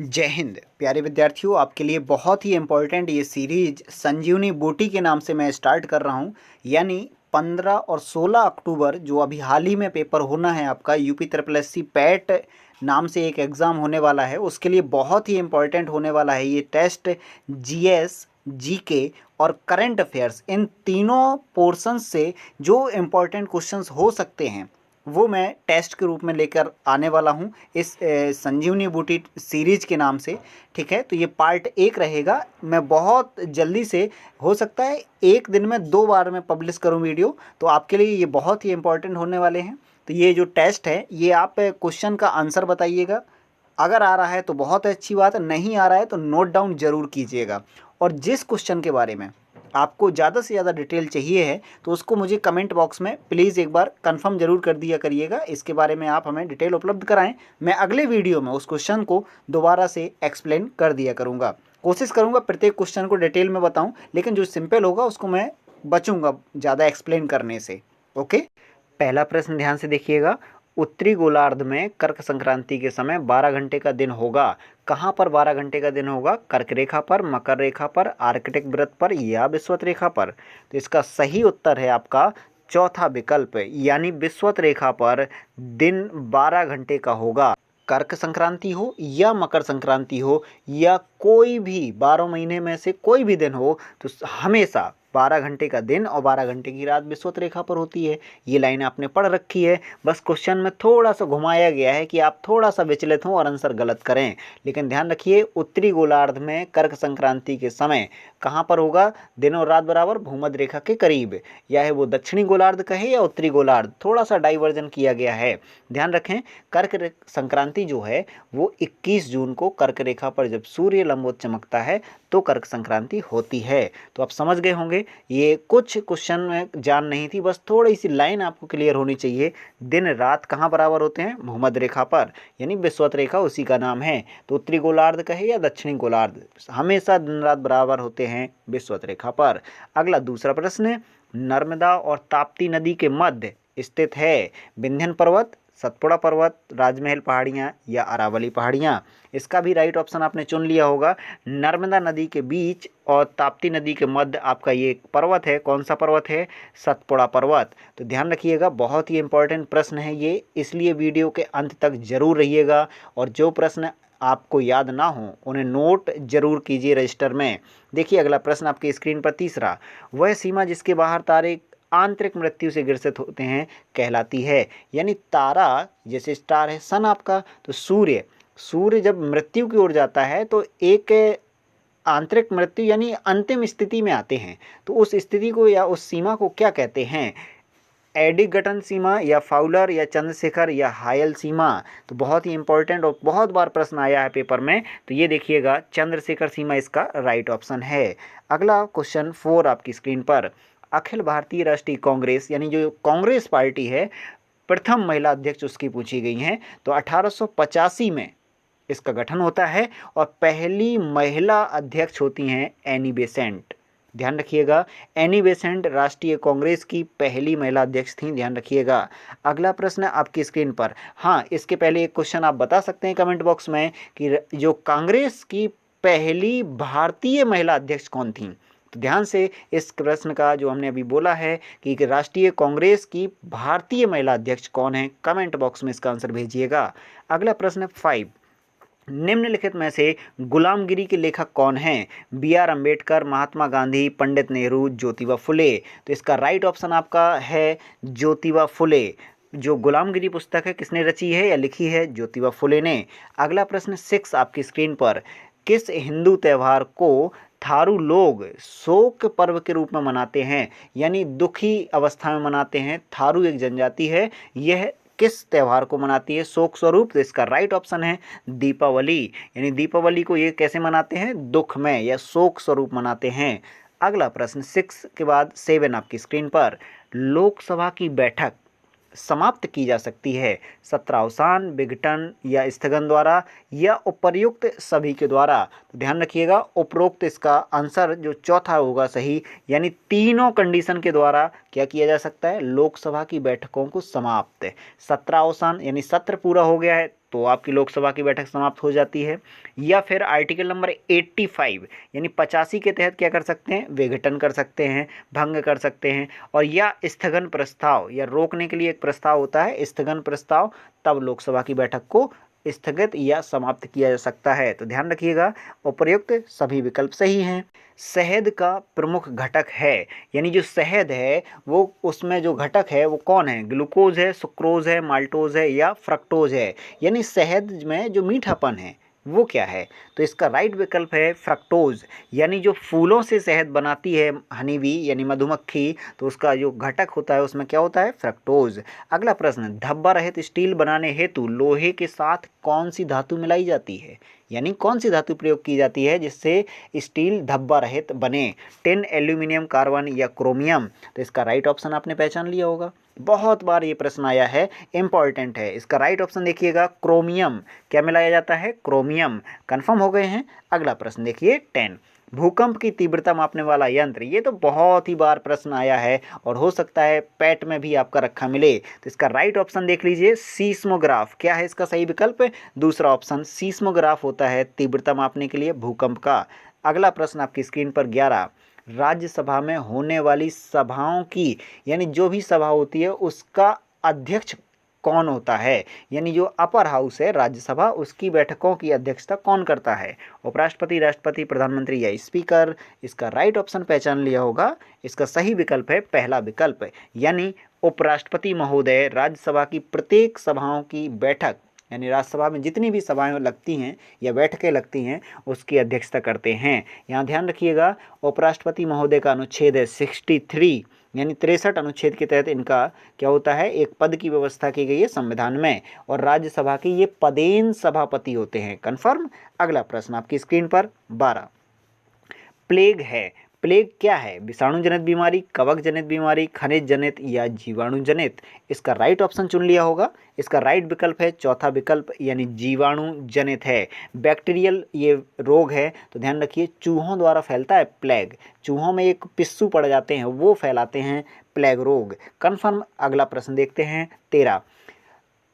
जय हिंद प्यारे विद्यार्थियों, आपके लिए बहुत ही इम्पोर्टेंट ये सीरीज संजीवनी बूटी के नाम से मैं स्टार्ट कर रहा हूँ। यानी 15 और 16 अक्टूबर जो अभी हाल ही में पेपर होना है आपका यूपी ट्रिपल एससी पैट नाम से एक एग्ज़ाम होने वाला है, उसके लिए बहुत ही इम्पोर्टेंट होने वाला है ये टेस्ट। जीएस, जीके और करंट अफेयर्स, इन तीनों पोर्शंस से जो इम्पोर्टेंट क्वेश्चंस हो सकते हैं वो मैं टेस्ट के रूप में लेकर आने वाला हूँ इस संजीवनी बूटी सीरीज के नाम से। ठीक है, तो ये पार्ट 1 रहेगा। मैं बहुत जल्दी से, हो सकता है एक दिन में 2 बार मैं पब्लिश करूँ वीडियो, तो आपके लिए ये बहुत ही इम्पोर्टेंट होने वाले हैं। तो ये जो टेस्ट है ये आप क्वेश्चन का आंसर बताइएगा। अगर आ रहा है तो बहुत अच्छी बात है, नहीं आ रहा है तो नोट डाउन ज़रूर कीजिएगा। और जिस क्वेश्चन के बारे में आपको ज़्यादा से ज़्यादा डिटेल चाहिए है तो उसको मुझे कमेंट बॉक्स में प्लीज़ एक बार कंफर्म ज़रूर कर दिया करिएगा। इसके बारे में आप हमें डिटेल उपलब्ध कराएं, मैं अगले वीडियो में उस क्वेश्चन को दोबारा से एक्सप्लेन कर दिया करूँगा। कोशिश करूँगा प्रत्येक क्वेश्चन को डिटेल में बताऊँ, लेकिन जो सिंपल होगा उसको मैं बचूँगा ज़्यादा एक्सप्लेन करने से। ओके, पहला प्रश्न ध्यान से देखिएगा। उत्तरी गोलार्ध में कर्क संक्रांति के समय 12 घंटे का दिन होगा। कहाँ पर 12 घंटे का दिन होगा? कर्क रेखा पर, मकर रेखा पर, आर्कटिक वृत्त पर या विषुवत रेखा पर? तो इसका सही उत्तर है आपका चौथा विकल्प, यानी विषुवत रेखा पर दिन 12 घंटे का होगा। कर्क संक्रांति हो या मकर संक्रांति हो या कोई भी 12 महीने में से कोई भी दिन हो, तो हमेशा 12 घंटे का दिन और 12 घंटे की रात विषुवत रेखा पर होती है। ये लाइन आपने पढ़ रखी है, बस क्वेश्चन में थोड़ा सा घुमाया गया है कि आप थोड़ा सा विचलित हों और आंसर गलत करें। लेकिन ध्यान रखिए, उत्तरी गोलार्ध में कर्क संक्रांति के समय कहाँ पर होगा? दिन और रात बराबर भूमध्य रेखा के करीब। या है वो दक्षिणी गोलार्ध कहे या उत्तरी गोलार्ध, थोड़ा सा डाइवर्जन किया गया है। ध्यान रखें, कर्क संक्रांति जो है वो 21 जून को कर्क रेखा पर जब सूर्य लंबवत चमकता है तो कर्क संक्रांति होती है। तो आप समझ गए होंगे, ये कुछ क्वेश्चन में जान नहीं थी, बस थोड़ी सी लाइन आपको क्लियर होनी चाहिए। दिन रात कहाँ बराबर होते हैं? भूमध्य रेखा पर, यानी विषुवत रेखा उसी का नाम है। तो उत्तरी गोलार्ध कहे या दक्षिणी गोलार्ध, हमेशा दिन रात बराबर होते हैं विषुवत रेखा पर। अगला दूसरा प्रश्न, नर्मदा और ताप्ती नदी के मध्य स्थित है विंध्य पर्वत, सतपुड़ा पर्वत, राजमहल पहाड़ियाँ या अरावली पहाड़ियाँ? इसका भी राइट ऑप्शन आपने चुन लिया होगा। नर्मदा नदी के बीच और ताप्ती नदी के मध्य आपका ये पर्वत है। कौन सा पर्वत है? सतपुड़ा पर्वत। तो ध्यान रखिएगा, बहुत ही इंपॉर्टेंट प्रश्न है ये, इसलिए वीडियो के अंत तक जरूर रहिएगा। और जो प्रश्न आपको याद ना हो उन्हें नोट जरूर कीजिए रजिस्टर में। देखिए अगला प्रश्न आपकी स्क्रीन पर तीसरा, वह सीमा जिसके बाहर तारे आंतरिक मृत्यु से ग्रसित होते हैं कहलाती है। यानी तारा, जैसे स्टार है सन आपका, तो सूर्य जब मृत्यु की ओर जाता है तो एक आंतरिक मृत्यु यानी अंतिम स्थिति में आते हैं, तो उस स्थिति को या उस सीमा को क्या कहते हैं? एडिगटन सीमा या फाउलर या चंद्रशेखर या हायल सीमा? तो बहुत ही इंपॉर्टेंट और बहुत बार प्रश्न आया है पेपर में, तो ये देखिएगा चंद्रशेखर सीमा इसका राइट ऑप्शन है। अगला क्वेश्चन 4 आपकी स्क्रीन पर, अखिल भारतीय राष्ट्रीय कांग्रेस यानी जो कांग्रेस पार्टी है, प्रथम महिला अध्यक्ष उसकी पूछी गई हैं। तो 1885 में इसका गठन होता है और पहली महिला अध्यक्ष होती हैं एनी बेसेंट। ध्यान रखिएगा, एनी बेसेंट राष्ट्रीय कांग्रेस की पहली महिला अध्यक्ष थी, ध्यान रखिएगा। अगला प्रश्न आपकी स्क्रीन पर, हाँ इसके पहले एक क्वेश्चन आप बता सकते हैं कमेंट बॉक्स में कि जो कांग्रेस की पहली भारतीय महिला अध्यक्ष कौन थी? तो ध्यान से इस प्रश्न का जो हमने अभी बोला है कि राष्ट्रीय कांग्रेस की भारतीय महिला अध्यक्ष कौन है, कमेंट बॉक्स में इसका आंसर भेजिएगा। अगला प्रश्न 5, निम्नलिखित में से गुलामगिरी के लेखक कौन हैं? बी.आर. अम्बेडकर, महात्मा गांधी, पंडित नेहरू, ज्योतिबा फुले? तो इसका राइट ऑप्शन आपका है ज्योतिबा फुले। जो गुलामगिरी पुस्तक है किसने रची है या लिखी है? ज्योतिबा फुले ने। अगला प्रश्न 6 आपकी स्क्रीन पर, किस हिंदू त्यौहार को थारू लोग शोक पर्व के रूप में मनाते हैं? यानी दुखी अवस्था में मनाते हैं। थारू एक जनजाति है, यह किस त्यौहार को मनाती है शोक स्वरूप? तो इसका राइट ऑप्शन है दीपावली। यानी दीपावली को ये कैसे मनाते हैं? दुख में या शोक स्वरूप मनाते हैं। अगला प्रश्न 6 के बाद 7 आपकी स्क्रीन पर, लोकसभा की बैठक समाप्त की जा सकती है सत्रावसान, विघटन या स्थगन द्वारा या उपर्युक्त सभी के द्वारा? तो ध्यान रखिएगा, उपरोक्त इसका आंसर जो चौथा होगा सही, यानी तीनों कंडीशन के द्वारा क्या किया जा सकता है? लोकसभा की बैठकों को समाप्त। सत्रावसान यानी सत्र पूरा हो गया है तो आपकी लोकसभा की बैठक समाप्त हो जाती है। या फिर आर्टिकल नंबर 85 यानी 85 के तहत क्या कर सकते हैं, विघटन कर सकते हैं, भंग कर सकते हैं, और या स्थगन प्रस्ताव, या रोकने के लिए एक प्रस्ताव होता है स्थगन प्रस्ताव, तब लोकसभा की बैठक को स्थगित या समाप्त किया जा सकता है। तो ध्यान रखिएगा उपर्युक्त सभी विकल्प सही हैं। शहद का प्रमुख घटक है, यानी जो शहद है वो उसमें जो घटक है वो कौन है, ग्लूकोज है, सुक्रोज है, माल्टोज है या फ्रक्टोज है, यानी शहद में जो मीठापन है वो क्या है। तो इसका राइट विकल्प है फ्रक्टोज, यानी जो फूलों से शहद बनाती है हनी बी यानी मधुमक्खी, तो उसका जो घटक होता है उसमें क्या होता है, फ्रक्टोज। अगला प्रश्न, धब्बा रहित स्टील बनाने हेतु लोहे के साथ कौन सी धातु मिलाई जाती है, यानी कौन सी धातु प्रयोग की जाती है जिससे स्टील धब्बा रहित बने, टिन, एल्यूमिनियम, कार्बन या क्रोमियम। तो इसका राइट ऑप्शन आपने पहचान लिया होगा, बहुत बार ये प्रश्न आया है, इंपॉर्टेंट है। इसका राइट ऑप्शन देखिएगा क्रोमियम, क्या मिलाया जाता है, क्रोमियम। कंफर्म हो गए हैं। अगला प्रश्न देखिए 10, भूकंप की तीव्रता मापने वाला यंत्र, ये तो बहुत ही बार प्रश्न आया है और हो सकता है पैट में भी आपका रखा मिले। तो इसका राइट ऑप्शन देख लीजिए सीस्मोग्राफ। क्या है इसका सही विकल्प, दूसरा ऑप्शन सीस्मोग्राफ होता है तीव्रता मापने के लिए भूकंप का। अगला प्रश्न आपकी स्क्रीन पर 11, राज्यसभा में होने वाली सभाओं की, यानी जो भी सभा होती है उसका अध्यक्ष कौन होता है, यानी जो अपर हाउस है राज्यसभा उसकी बैठकों की अध्यक्षता कौन करता है, उपराष्ट्रपति, राष्ट्रपति, प्रधानमंत्री या स्पीकर। इसका राइट ऑप्शन पहचान लिया होगा, इसका सही विकल्प है पहला विकल्प, यानी उपराष्ट्रपति महोदय राज्यसभा की प्रत्येक सभाओं की बैठक, यानी राज्यसभा में जितनी भी सभाएं लगती हैं या बैठकें लगती हैं उसकी अध्यक्षता करते हैं। यहाँ ध्यान रखिएगा उपराष्ट्रपति महोदय का अनुच्छेद है 63 यानी 63 अनुच्छेद के तहत इनका क्या होता है, एक पद की व्यवस्था की गई है संविधान में, और राज्यसभा के ये पदेन सभापति होते हैं। कन्फर्म। अगला प्रश्न आपकी स्क्रीन पर 12, प्लेग है। प्लेग क्या है, विषाणु जनित बीमारी, कवक जनित बीमारी, खनिज जनित या जीवाणु जनित। इसका राइट ऑप्शन चुन लिया होगा, इसका राइट विकल्प है चौथा विकल्प यानी जीवाणु जनित है। बैक्टीरियल ये रोग है, तो ध्यान रखिए चूहों द्वारा फैलता है प्लेग, चूहों में एक पिस्सू पड़ जाते हैं वो फैलाते हैं प्लेग रोग। कन्फर्म। अगला प्रश्न देखते हैं 13,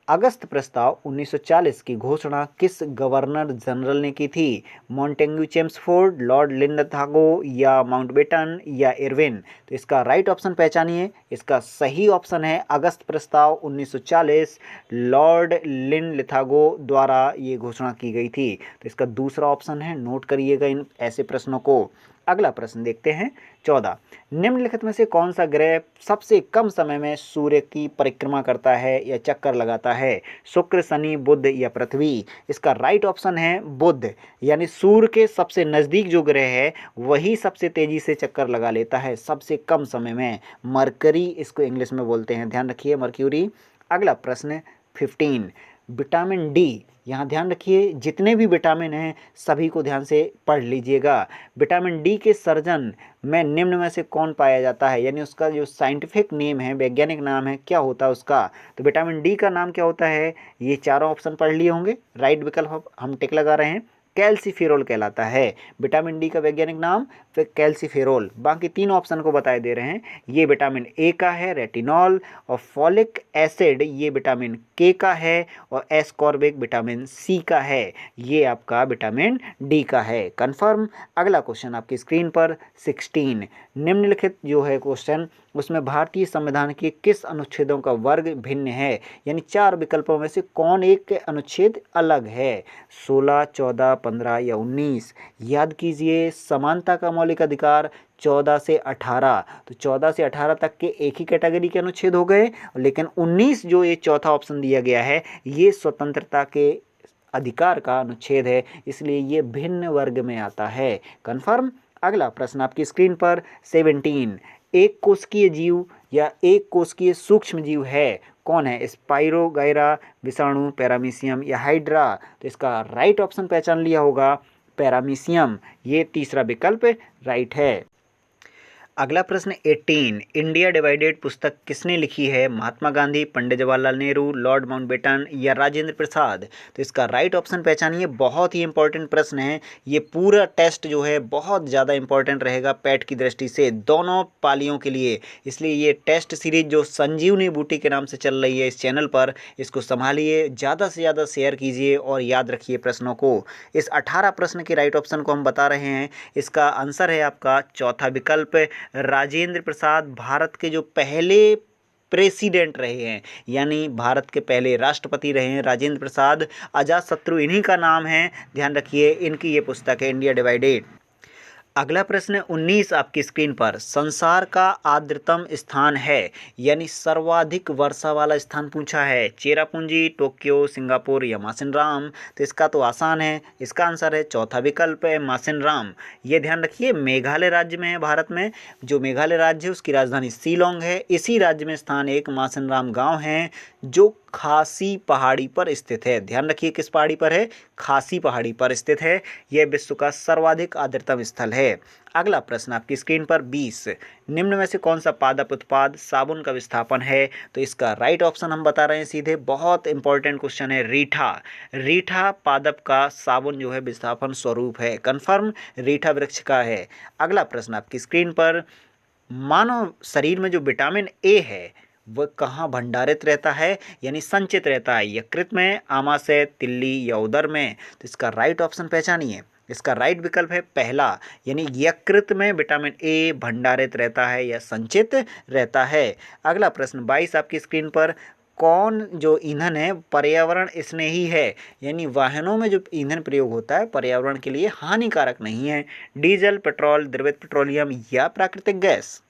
अगस्त प्रस्ताव 1940 की घोषणा किस गवर्नर जनरल ने की थी, मॉन्टेग्यू, चेम्सफोर्ड, लॉर्ड लिंडथागो या माउंटबेटन या इरविन। तो इसका राइट ऑप्शन पहचानिए, इसका सही ऑप्शन है अगस्त प्रस्ताव 1940, लॉर्ड लिंडथागो द्वारा ये घोषणा की गई थी। तो इसका दूसरा ऑप्शन है, नोट करिएगा इन ऐसे प्रश्नों को। अगला प्रश्न देखते हैं 14, निम्नलिखित में से कौन सा ग्रह सबसे कम समय में सूर्य की परिक्रमा करता है या चक्कर लगाता है, शुक्र, शनि, बुध या पृथ्वी। इसका राइट ऑप्शन है बुध, यानी सूर्य के सबसे नज़दीक जो ग्रह है वही सबसे तेजी से चक्कर लगा लेता है सबसे कम समय में। मरकरी इसको इंग्लिश में बोलते हैं, ध्यान रखिए मर्क्यूरी। अगला प्रश्न 15, विटामिन डी। यहाँ ध्यान रखिए जितने भी विटामिन हैं सभी को ध्यान से पढ़ लीजिएगा। विटामिन डी के सर्जन में निम्न में से कौन पाया जाता है, यानी उसका जो साइंटिफिक नेम है, वैज्ञानिक नाम है, क्या होता है उसका। तो विटामिन डी का नाम क्या होता है, ये चारों ऑप्शन पढ़ लिए होंगे, राइट विकल्प हम टिक लगा रहे हैं, कैल्सीफेरोल कहलाता है। विटामिन डी का वैज्ञानिक नाम फिर कैल्सीफेरोल। बाकी तीन ऑप्शन को बताए दे रहे हैं, ये विटामिन ए का है रेटिनॉल, और फॉलिक एसिड ये विटामिन के का है, और एस्कॉर्बिक विटामिन सी का है, ये आपका विटामिन डी का है। कंफर्म। अगला क्वेश्चन आपकी स्क्रीन पर 16, निम्नलिखित जो है क्वेश्चन उसमें भारतीय संविधान के किस अनुच्छेदों का वर्ग भिन्न है, यानी चार विकल्पों में से कौन एक अनुच्छेद अलग है, 16, 14, 15 या 19। याद कीजिए समानता का मौलिक अधिकार 14 से 18, तो 14 से 18 तक के एक ही कैटेगरी के अनुच्छेद हो गए, लेकिन 19 जो ये चौथा ऑप्शन दिया गया है ये स्वतंत्रता के अधिकार का अनुच्छेद है, इसलिए ये भिन्न वर्ग में आता है। कंफर्म। अगला प्रश्न आपकी स्क्रीन पर 17, एक कोशिकीय जीव या एक कोशिकीय सूक्ष्म जीव है कौन है, स्पाइरोगाइरा, विषाणु, पैरामीशियम या हाइड्रा। तो इसका राइट ऑप्शन पहचान लिया होगा पैरामीशियम, ये तीसरा विकल्प राइट है। अगला प्रश्न 18, इंडिया डिवाइडेड पुस्तक किसने लिखी है? महात्मा गांधी, पंडित जवाहरलाल नेहरू, लॉर्ड माउंटबेटन या राजेंद्र प्रसाद? तो इसका राइट ऑप्शन पहचानिए। बहुत ही इंपॉर्टेंट प्रश्न है ये। पूरा टेस्ट जो है बहुत ज़्यादा इंपॉर्टेंट रहेगा पैट की दृष्टि से, दोनों पालियों के लिए। इसलिए ये टेस्ट सीरीज जो संजीवनी बूटी के नाम से चल रही है इस चैनल पर, इसको संभालिए, ज़्यादा से ज़्यादा शेयर कीजिए और याद रखिए प्रश्नों को। इस 18 प्रश्न के राइट ऑप्शन को हम बता रहे हैं। इसका आंसर है आपका चौथा विकल्प, राजेंद्र प्रसाद। भारत के जो पहले प्रेसिडेंट रहे हैं, यानी भारत के पहले राष्ट्रपति रहे हैं राजेंद्र प्रसाद। अजातशत्रु इन्हीं का नाम है, ध्यान रखिए। इनकी ये पुस्तक है इंडिया डिवाइडेड। अगला प्रश्न 19 आपकी स्क्रीन पर, संसार का आर्द्रतम स्थान है, यानी सर्वाधिक वर्षा वाला स्थान पूछा है। चेरापूंजी, टोक्यो, सिंगापुर या मासिनराम? तो इसका तो आसान है, इसका आंसर है चौथा विकल्प है मासिनराम। ये ध्यान रखिए मेघालय राज्य में है भारत में। जो मेघालय राज्य है उसकी राजधानी शिलोंग है। इसी राज्य में स्थान एक मासिनराम गाँव है जो खासी पहाड़ी पर स्थित है। ध्यान रखिए किस पहाड़ी पर है? खासी पहाड़ी पर स्थित है। यह विश्व का सर्वाधिक आर्द्रतम स्थल है। अगला प्रश्न आपकी स्क्रीन पर 20, निम्न में से कौन सा पादप उत्पाद साबुन का विस्थापन है? तो इसका राइट ऑप्शन हम बता रहे हैं सीधे, बहुत इंपॉर्टेंट क्वेश्चन है, रीठा। रीठा पादप का साबुन जो है विस्थापन स्वरूप है। कन्फर्म रीठा वृक्ष का है। अगला प्रश्न आपकी स्क्रीन पर, मानव शरीर में जो विटामिन ए है वह कहाँ भंडारित रहता है, यानी संचित रहता है? यकृत में, आमाशय, तिल्ली या उदर में? तो इसका राइट ऑप्शन पहचानिए। इसका राइट विकल्प है पहला, यानी यकृत में विटामिन ए भंडारित रहता है या संचित रहता है। अगला प्रश्न 22 आपकी स्क्रीन पर, कौन जो ईंधन है पर्यावरण स्नेही है, यानी वाहनों में जो ईंधन प्रयोग होता है पर्यावरण के लिए हानिकारक नहीं है? डीजल, पेट्रोल, द्रवित पेट्रोलियम या प्राकृतिक गैस?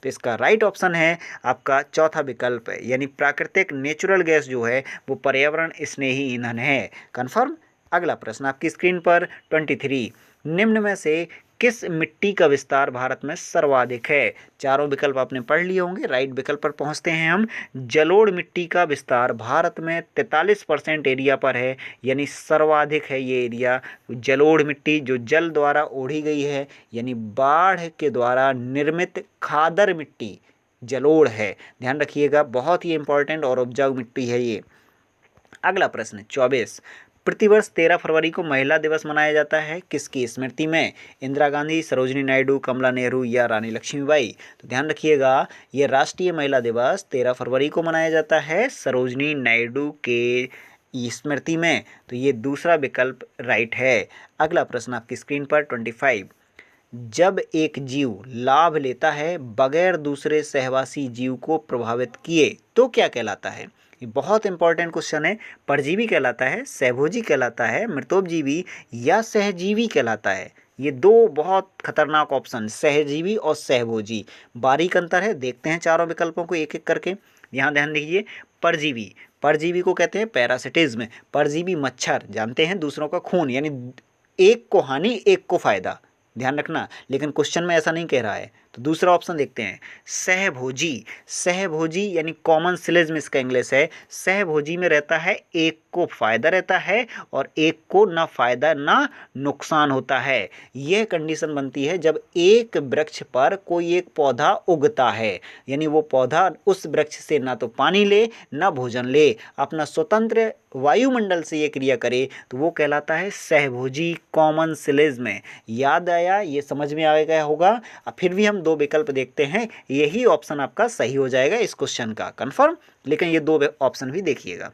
तो इसका राइट ऑप्शन है आपका चौथा विकल्प है, यानी प्राकृतिक नेचुरल गैस जो है वो पर्यावरण स्नेही ईंधन है। कन्फर्म। अगला प्रश्न आपकी स्क्रीन पर 23, निम्न में से किस मिट्टी का विस्तार भारत में सर्वाधिक है? चारों विकल्प आपने पढ़ लिए होंगे। राइट विकल्प पर पहुंचते हैं हम। जलोढ़ मिट्टी का विस्तार भारत में 43% एरिया पर है, यानी सर्वाधिक है ये एरिया। जलोढ़ मिट्टी जो जल द्वारा ओढ़ी गई है, यानी बाढ़ के द्वारा निर्मित खादर मिट्टी जलोढ़ है। ध्यान रखिएगा, बहुत ही इंपॉर्टेंट और उपजाऊ मिट्टी है ये। अगला प्रश्न 24, प्रतिवर्ष 13 फरवरी को महिला दिवस मनाया जाता है, किसकी स्मृति में? इंदिरा गांधी, सरोजिनी नायडू, कमला नेहरू या रानी लक्ष्मीबाई? तो ध्यान रखिएगा ये राष्ट्रीय महिला दिवस 13 फरवरी को मनाया जाता है सरोजिनी नायडू के स्मृति में। तो ये दूसरा विकल्प राइट है। अगला प्रश्न आपकी स्क्रीन पर 25, जब एक जीव लाभ लेता है बगैर दूसरे सहवासी जीव को प्रभावित किए तो क्या कहलाता है? ये बहुत इंपॉर्टेंट क्वेश्चन है। परजीवी कहलाता है, सहभोजी कहलाता है, मृतोपजीवी या सहजीवी कहलाता है? ये दो बहुत खतरनाक ऑप्शन, सहजीवी और सहभोजी। बारीक अंतर है, देखते हैं चारों विकल्पों को एक एक करके। यहाँ ध्यान दीजिए, परजीवी, परजीवी को कहते हैं पैरासिटिज्म। परजीवी मच्छर, जानते हैं दूसरों का खून, यानी एक को हानि एक को फायदा, ध्यान रखना। लेकिन क्वेश्चन में ऐसा नहीं कह रहा है। तो दूसरा ऑप्शन देखते हैं, सहभोजी। सहभोजी यानी कॉमन सिलेज्म इसका इंग्लिश है। सहभोजी में रहता है एक को फायदा रहता है और एक को ना फायदा ना नुकसान होता है। यह कंडीशन बनती है जब एक वृक्ष पर कोई एक पौधा उगता है, यानी वो पौधा उस वृक्ष से ना तो पानी ले ना भोजन ले, अपना स्वतंत्र वायुमंडल से ये क्रिया करे, तो वो कहलाता है सहभोजी, कॉमन सिलेज्म। याद आया? ये समझ में आ गया होगा। अब फिर भी हम दो विकल्प देखते हैं, यही ऑप्शन आपका सही हो जाएगा इस क्वेश्चन का, कंफर्म। लेकिन ये दो ऑप्शन भी देखिएगा।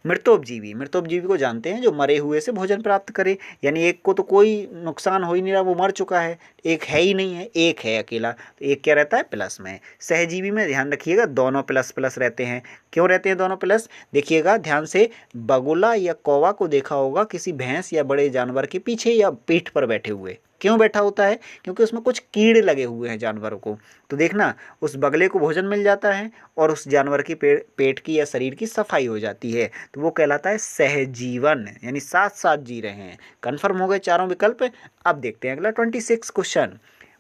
मृतोपजीवी, मृतोपजीवी को जानते हैं जो मरे हुए से भोजन प्राप्त करे, यानी एक को तो कोई नुकसान हो ही नहीं रहा, वो मर चुका है, एक है ही नहीं है, एक है अकेला, तो एक क्या रहता है प्लस में। सहजीवी में ध्यान रखिएगा दोनों प्लस प्लस रहते हैं। क्यों रहते हैं दोनों प्लस? देखिएगा ध्यान से, बगुला या कौवा को देखा होगा किसी भैंस या बड़े जानवर के पीछे या पीठ पर बैठे हुए। क्यों बैठा होता है? क्योंकि उसमें कुछ कीड़े लगे हुए हैं जानवरों को। तो देखना, उस बगले को भोजन मिल जाता है और उस जानवर की पेट की या शरीर की सफाई हो जाती है, तो वो कहलाता है सहजीवन, यानी साथ साथ जी रहे हैं। कन्फर्म हो गए चारों विकल्प। अब देखते हैं अगला 26 क्वेश्चन।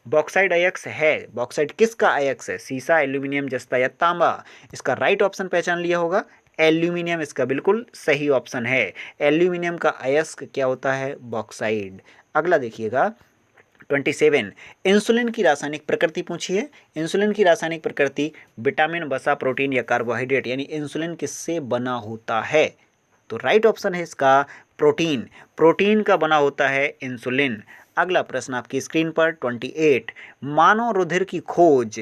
बॉक्साइड अयस्क है, बॉक्साइड किसका अयस्क है? सीसा, एल्यूमिनियम, जस्ता या तांबा? इसका राइट ऑप्शन पहचान लिया होगा, एल्यूमिनियम इसका बिल्कुल सही ऑप्शन है। एल्यूमिनियम का अयस्क क्या होता है? बॉक्साइड। अगला देखिएगा 27 इंसुलिन की रासायनिक प्रकृति पूछी है। इंसुलिन की रासायनिक प्रकृति विटामिन, वसा, प्रोटीन या कार्बोहाइड्रेट, यानी इंसुलिन किससे बना होता है? तो राइट ऑप्शन है इसका प्रोटीन। प्रोटीन का बना होता है इंसुलिन। अगला प्रश्न आपकी स्क्रीन पर 28 मानव रुधिर की खोज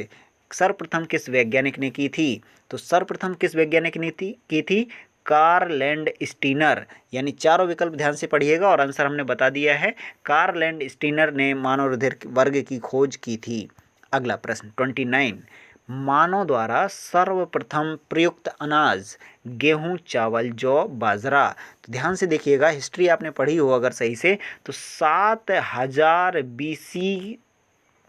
सर्वप्रथम किस वैज्ञानिक ने की थी? तो सर्वप्रथम किस वैज्ञानिक ने की थी? Karl Landsteiner. यानी चारों विकल्प ध्यान से पढ़िएगा और आंसर हमने बता दिया है। कार्ल लैंडस्टीनर ने मानव रुधिर वर्ग की खोज की थी। अगला प्रश्न 29 मानव द्वारा सर्वप्रथम प्रयुक्त अनाज गेहूं, चावल, जौ, बाजरा। तो ध्यान से देखिएगा, हिस्ट्री आपने पढ़ी हो अगर सही से, तो 7000 BC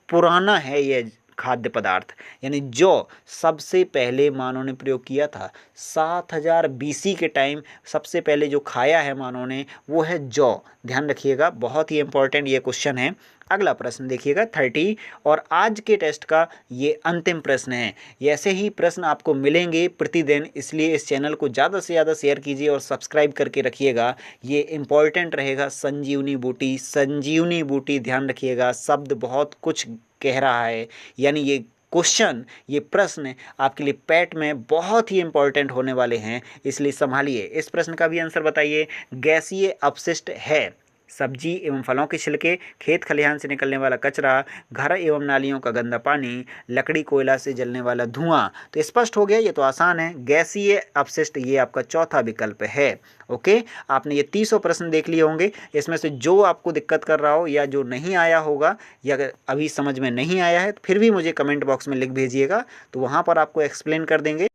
पुराना है ये खाद्य पदार्थ, यानी जो सबसे पहले मानव ने प्रयोग किया था 7000 BC के टाइम सबसे पहले जो खाया है मानव ने वो है जौ। ध्यान रखिएगा, बहुत ही इंपॉर्टेंट ये क्वेश्चन है। अगला प्रश्न देखिएगा 30 और आज के टेस्ट का ये अंतिम प्रश्न है। ऐसे ही प्रश्न आपको मिलेंगे प्रतिदिन, इसलिए इस चैनल को ज़्यादा से ज़्यादा शेयर कीजिए और सब्सक्राइब करके रखिएगा। ये इंपॉर्टेंट रहेगा। संजीवनी बूटी, संजीवनी बूटी, ध्यान रखिएगा, शब्द बहुत कुछ कह रहा है, यानी ये क्वेश्चन, ये प्रश्न आपके लिए पैट में बहुत ही इंपॉर्टेंट होने वाले हैं, इसलिए संभालिए। इस प्रश्न का भी आंसर बताइए। गैसीय अपशिष्ट है सब्जी एवं फलों के छिलके, खेत खलिहान से निकलने वाला कचरा, घर एवं नालियों का गंदा पानी, लकड़ी कोयला से जलने वाला धुआं। तो स्पष्ट हो गया, ये तो आसान है। गैसीय अपशिष्ट ये आपका चौथा विकल्प है। ओके, आपने ये 300 प्रश्न देख लिए होंगे। इसमें से जो आपको दिक्कत कर रहा हो या जो नहीं आया होगा या अगर अभी समझ में नहीं आया है तो फिर भी मुझे कमेंट बॉक्स में लिख भेजिएगा, तो वहाँ पर आपको एक्सप्लेन कर देंगे,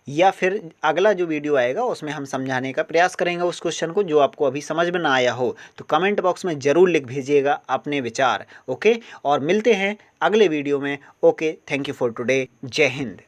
या फिर अगला जो वीडियो आएगा उसमें हम समझाने का प्रयास करेंगे उस क्वेश्चन को जो आपको अभी समझ में ना आया हो। तो कमेंट बॉक्स में ज़रूर लिख भेजिएगा अपने विचार। ओके, और मिलते हैं अगले वीडियो में। Okay, thank you for today. जय हिंद।